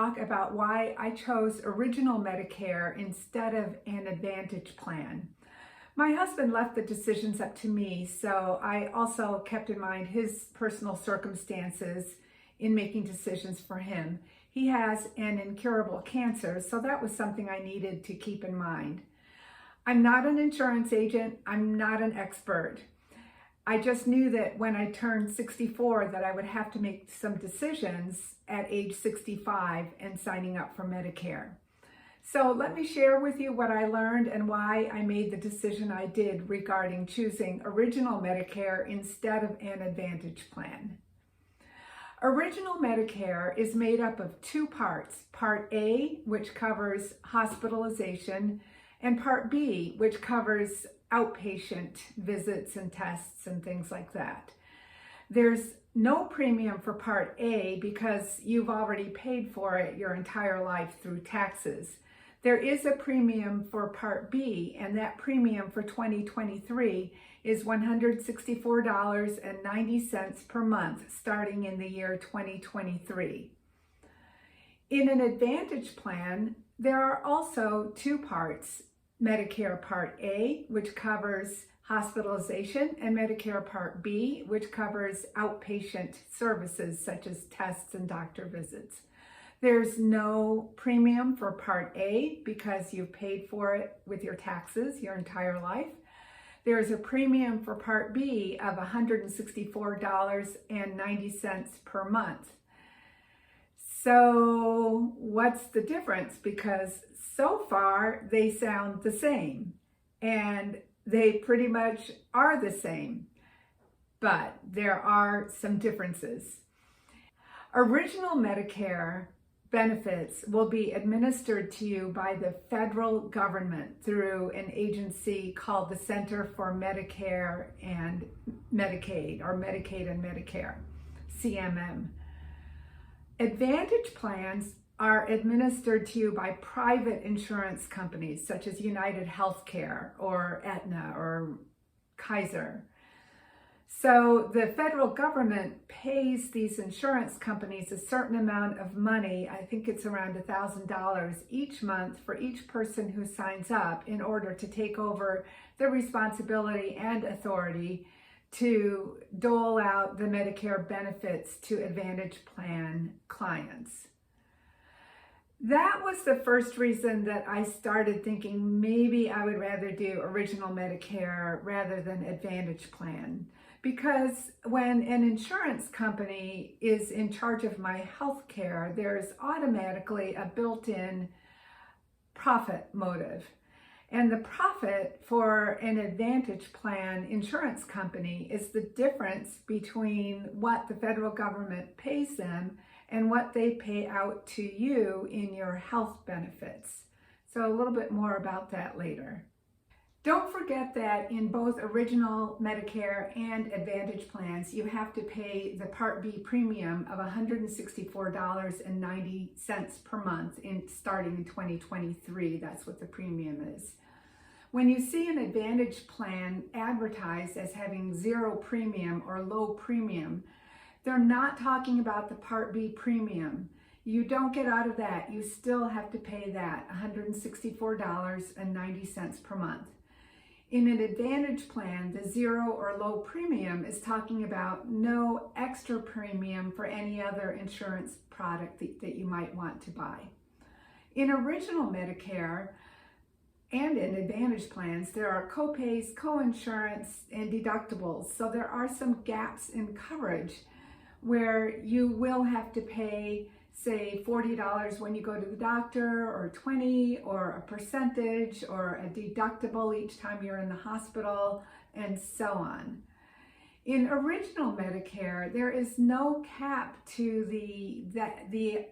talk about why I chose Original Medicare instead of an Advantage plan. My husband left the decisions up to me, so I also kept in mind his personal circumstances in making decisions for him. He has an incurable cancer, so that was something I needed to keep in mind. I'm not an insurance agent. I'm not an expert. I just knew that when I turned 64 that I would have to make some decisions at age 65 and signing up for Medicare. So let me share with you what I learned and why I made the decision I did regarding choosing Original Medicare instead of an Advantage plan. Original Medicare is made up of two parts, Part A, which covers hospitalization, and Part B, which covers outpatient visits and tests and things like that. There's no premium for Part A because you've already paid for it your entire life through taxes. There is a premium for Part B, and that premium for 2023 is $164.90 per month starting in the year 2023. In an Advantage plan, there are also two parts, Medicare Part A, which covers hospitalization, and Medicare Part B, which covers outpatient services such as tests and doctor visits. There's no premium for Part A because you've paid for it with your taxes your entire life. There's a premium for Part B of $164.90 per month. So what's the difference? Because so far they sound the same, and they pretty much are the same, but there are some differences. Original Medicare benefits will be administered to you by the federal government through an agency called the Center for Medicare and Medicaid, or Medicaid and Medicare, CMM. Advantage plans are administered to you by private insurance companies such as United Healthcare or Aetna or Kaiser. So the federal government pays these insurance companies a certain amount of money, I think it's around $1,000 each month for each person who signs up in order to take over the responsibility and authority to dole out the Medicare benefits to Advantage plan clients. That was the first reason that I started thinking maybe I would rather do Original Medicare rather than Advantage plan. Because when an insurance company is in charge of my health care, there's automatically a built-in profit motive. And the profit for an Advantage plan insurance company is the difference between what the federal government pays them and what they pay out to you in your health benefits. So a little bit more about that later. Don't forget that in both Original Medicare and Advantage plans, you have to pay the Part B premium of $164.90 per month starting in 2023. That's what the premium is. When you see an Advantage plan advertised as having zero premium or low premium, they're not talking about the Part B premium. You don't get out of that. You still have to pay that, $164.90 per month. In an Advantage plan, the zero or low premium is talking about no extra premium for any other insurance product that you might want to buy. In Original Medicare and in Advantage plans, there are copays, coinsurance, and deductibles. So there are some gaps in coverage where you will have to pay, say, $40 when you go to the doctor, or $20, or a percentage, or a deductible each time you're in the hospital, and so on. In Original Medicare, there is no cap to the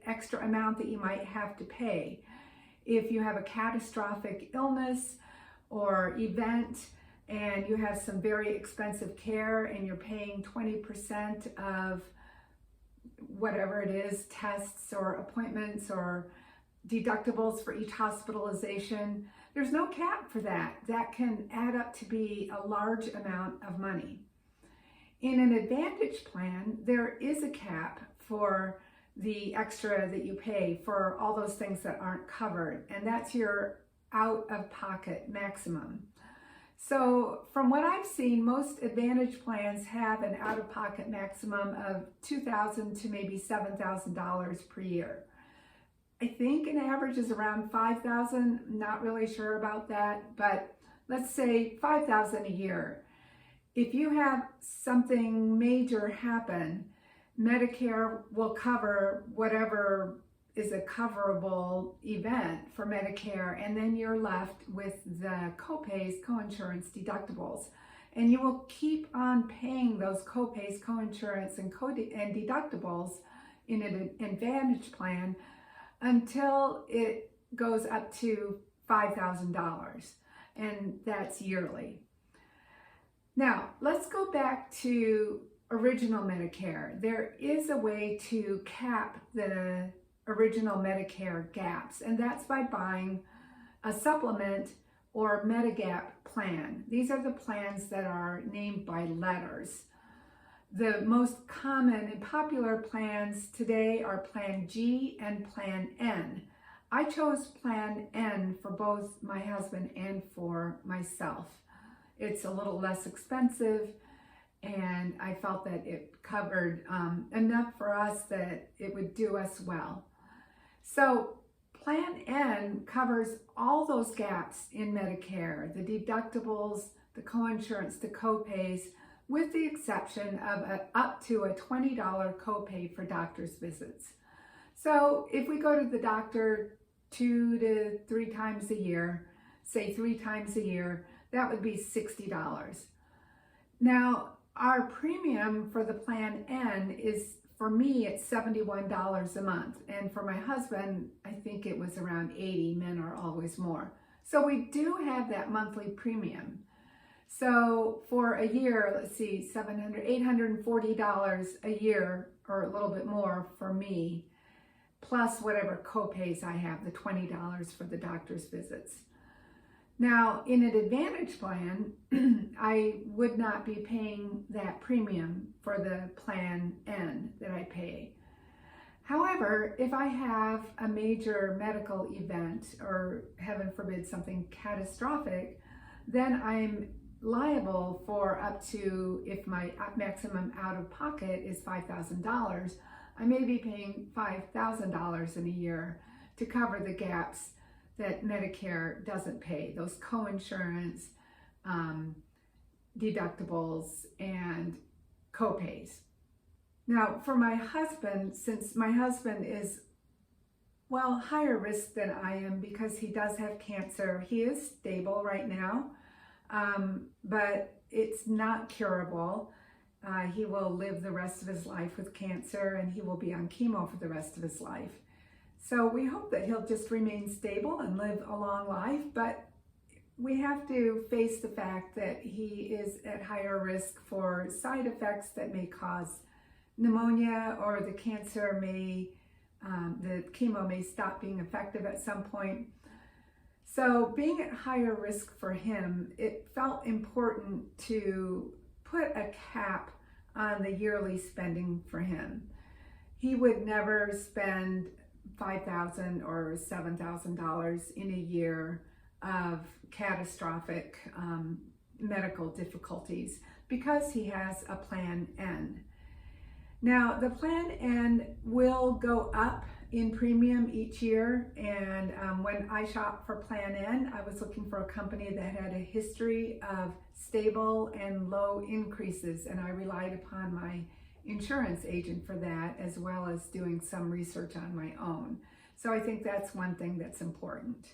extra amount that you might have to pay. If you have a catastrophic illness or event and you have some very expensive care and you're paying 20% of whatever it is, tests or appointments or deductibles for each hospitalization, there's no cap for that. That can add up to be a large amount of money. In an Advantage plan, there is a cap for the extra that you pay for all those things that aren't covered, and that's your out-of-pocket maximum. So from what I've seen, most Advantage plans have an out-of-pocket maximum of $2,000 to maybe $7,000 per year. I think an average is around $5,000. Not really sure about that, but let's say $5,000 a year. If you have something major happen, Medicare will cover whatever is a coverable event for Medicare, and then you're left with the co-pays, co-insurance, deductibles. And you will keep on paying those co-pays, co-insurance, and deductibles in an Advantage plan until it goes up to $5,000, and that's yearly. Now, let's go back to original Medicare. There is a way to cap the original Medicare gaps, and that's by buying a supplement or Medigap plan. These are the plans that are named by letters. The most common and popular plans today are Plan G and Plan N. I chose Plan N for both my husband and for myself. It's a little less expensive, and I felt that it covered enough for us that it would do us well. So Plan N covers all those gaps in Medicare, the deductibles, the co-insurance, the co-pays, with the exception of up to a $20 copay for doctor's visits. So if we go to the doctor 2 to 3 times a year, say 3 times a year, that would be $60. Now, our premium for the Plan N is, for me, it's $71 a month. And for my husband, I think it was around $80. Men are always more. So we do have that monthly premium. So for a year, let's see, $840 a year, or a little bit more for me, plus whatever co-pays I have, the $20 for the doctor's visits. Now, in an Advantage plan, I would not be paying that premium for the Plan N that I pay. However, if I have a major medical event, or heaven forbid something catastrophic, then I'm liable for up to, if my maximum out-of-pocket is $5,000, I may be paying $5,000 in a year to cover the gaps that Medicare doesn't pay, those co-insurance, deductibles, and co-pays. Now, for my husband, since my husband is, well, higher risk than I am because he does have cancer, he is stable right now, but it's not curable. He will live the rest of his life with cancer, and he will be on chemo for the rest of his life. So we hope that he'll just remain stable and live a long life, but we have to face the fact that he is at higher risk for side effects that may cause pneumonia, or the cancer may, the chemo may stop being effective at some point. So being at higher risk for him, it felt important to put a cap on the yearly spending for him. He would never spend $5,000 or $7,000 in a year of catastrophic medical difficulties because he has a Plan N. Now, the Plan N will go up in premium each year, and when I shopped for Plan N, I was looking for a company that had a history of stable and low increases, and I relied upon my insurance agent for that, as well as doing some research on my own. So I think that's one thing that's important.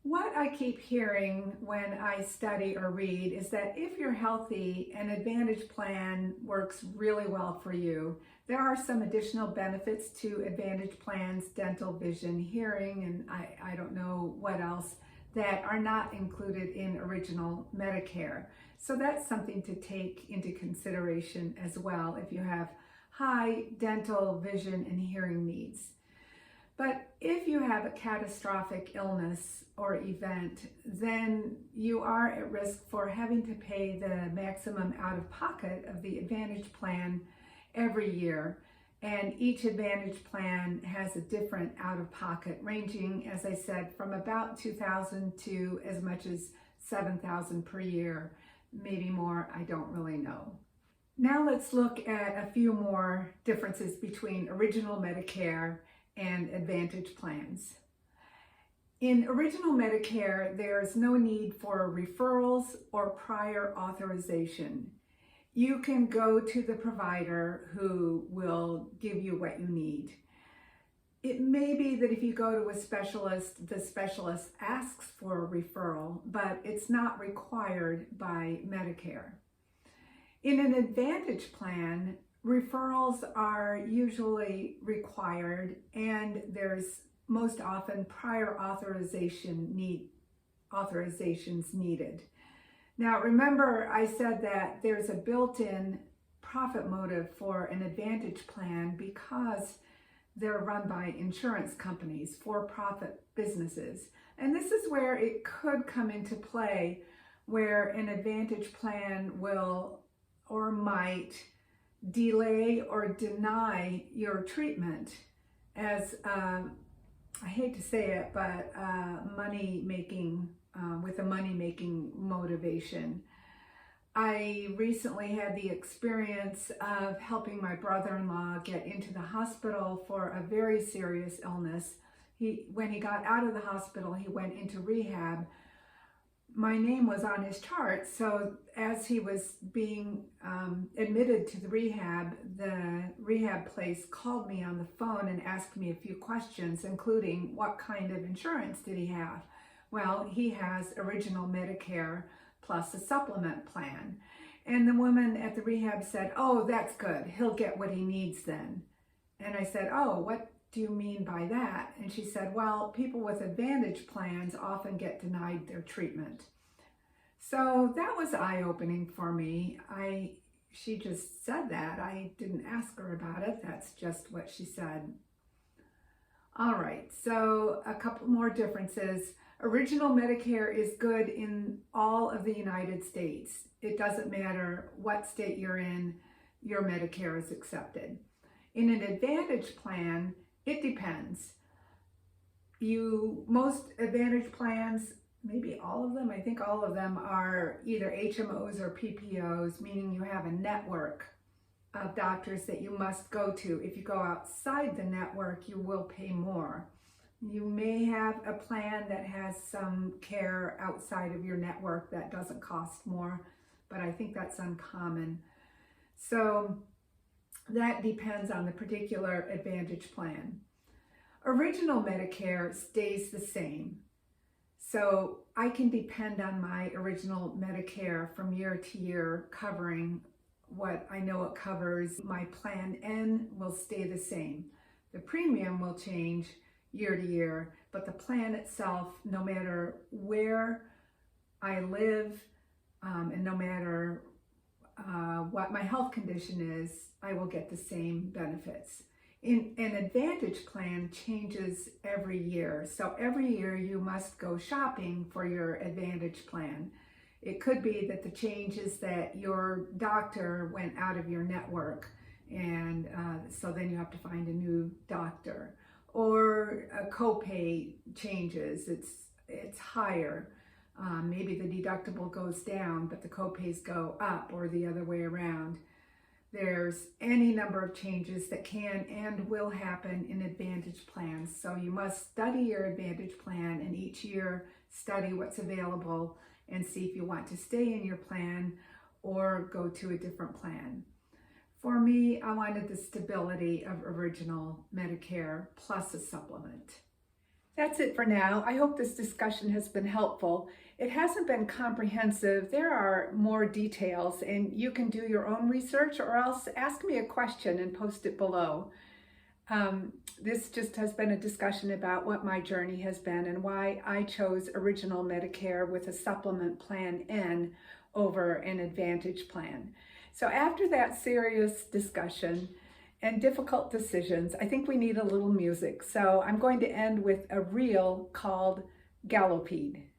What I keep hearing when I study or read is that if you're healthy, an Advantage plan works really well for you. There are some additional benefits to Advantage plans, dental, vision, hearing, and I don't know what else, that are not included in original Medicare. So that's something to take into consideration as well if you have high dental, vision, and hearing needs. But if you have a catastrophic illness or event, then you are at risk for having to pay the maximum out-of-pocket of the Advantage plan every year. And each Advantage plan has a different out-of-pocket, ranging, as I said, from about $2,000 to as much as $7,000 per year, maybe more, I don't really know. Now let's look at a few more differences between original Medicare and Advantage plans. In original Medicare, there's no need for referrals or prior authorization. You can go to the provider who will give you what you need. It may be that if you go to a specialist, the specialist asks for a referral, but it's not required by Medicare. In an Advantage plan, referrals are usually required, and there's most often prior authorizations needed. Now remember, I said that there's a built-in profit motive for an Advantage plan because they're run by insurance companies, for-profit businesses. And this is where it could come into play, where an Advantage plan will or might delay or deny your treatment as, I hate to say it, but with a money-making motivation. I recently had the experience of helping my brother-in-law get into the hospital for a very serious illness. When he got out of the hospital, he went into rehab. My name was on his chart, so as he was being admitted to the rehab place called me on the phone and asked me a few questions, including what kind of insurance did he have? Well, he has original Medicare plus a supplement plan. And the woman at the rehab said, "Oh, that's good. He'll get what he needs then." And I said, "Oh, what do you mean by that?" And she said, "Well, people with Advantage plans often get denied their treatment." So that was eye-opening for me. She just said that. I didn't ask her about it. That's just what she said. All right, so a couple more differences. Original Medicare is good in all of the United States. It doesn't matter what state you're in, your Medicare is accepted. In an Advantage plan, it depends. Most Advantage plans, maybe all of them, I think all of them are either HMOs or PPOs, meaning you have a network of doctors that you must go to. If you go outside the network, you will pay more. You may have a plan that has some care outside of your network that doesn't cost more, but I think that's uncommon. So that depends on the particular Advantage plan. Original Medicare stays the same. So I can depend on my original Medicare from year to year covering what I know it covers. My Plan N will stay the same. The premium will change year to year, but the plan itself, no matter where I live and no matter what my health condition is, I will get the same benefits. An Advantage plan changes every year. So every year you must go shopping for your Advantage plan. It could be that the change is that your doctor went out of your network, and so then you have to find a new doctor. Or a copay changes, it's higher. Maybe the deductible goes down, but the copays go up, or the other way around. There's any number of changes that can and will happen in Advantage plans. So you must study your Advantage plan, and each year study what's available and see if you want to stay in your plan or go to a different plan. For me, I wanted the stability of original Medicare plus a supplement. That's it for now. I hope this discussion has been helpful. It hasn't been comprehensive. There are more details, and you can do your own research or else ask me a question and post it below. This just has been a discussion about what my journey has been and why I chose original Medicare with a supplement Plan N over an Advantage plan. So after that serious discussion and difficult decisions, I think we need a little music. So I'm going to end with a reel called Galopede.